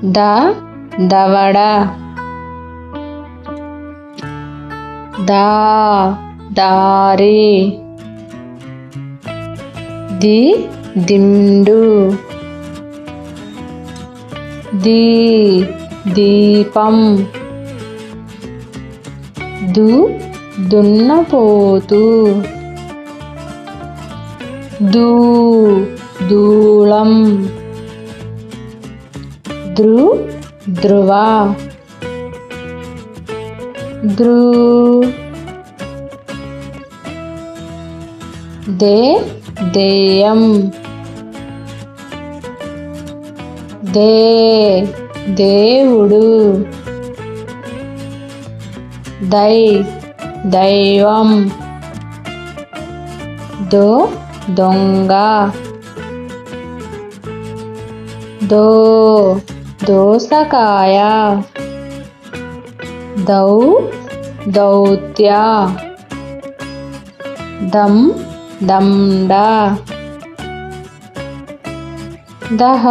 దవడ దారి దిండు దీపం దున్నపోతు దూలం ధ్రువ దెయ్యం దేవుడు దైవం దొంగ దోసకాయ దౌత్య దండ దహ